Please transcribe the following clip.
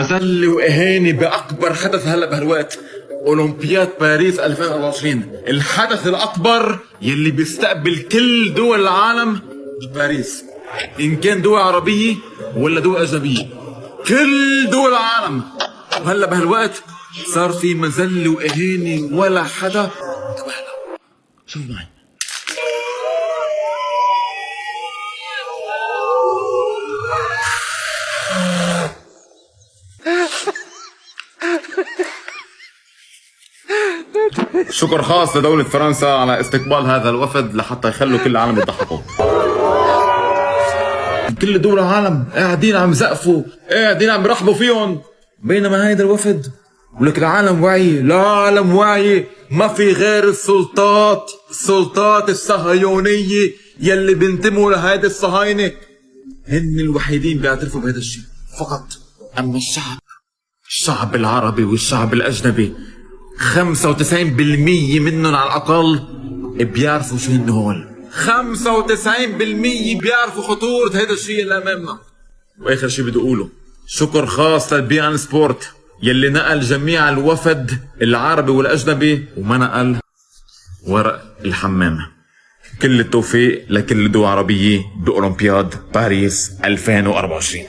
أذل وإهانة بأكبر حدث هلا بهالوقت، أولمبياد باريس 2024، الحدث الأكبر يلي بيستقبل كل دول العالم بباريس، إن كان دول عربية ولا دول أجنبية، كل دول العالم. وهلا بهالوقت صار في مذل وإهانة ولا حدا انتبه له. شوف معي. شكر خاص لدولة فرنسا على استقبال هذا الوفد لحتى يخلوا كل العالم يضحكوا. كل دول العالم قاعدين عم يزقفوا، قاعدين عم يرحبوا فيهم، بينما هيدا الوفد ولك العالم واعي، العالم واعي، ما في غير السلطات الصهيونية يلي بينتموا لهيدي الصهاينة، هن الوحيدين بيعترفوا بهذا الشيء فقط. أما الشعب العربي والشعب الأجنبي 95% منهم على الأقل بيعرفوا شو هن هول، 95% بيعرفوا خطورة هذا الشيء اللي أمامنا. وآخر شيء بدي أقوله شكر خاص للبي ان سبورت يلي نقل جميع الوفد العربي والأجنبي وما نقل ورق الحمام. كل التوفيق لكل الدول العربية بأولمبياد باريس 2024.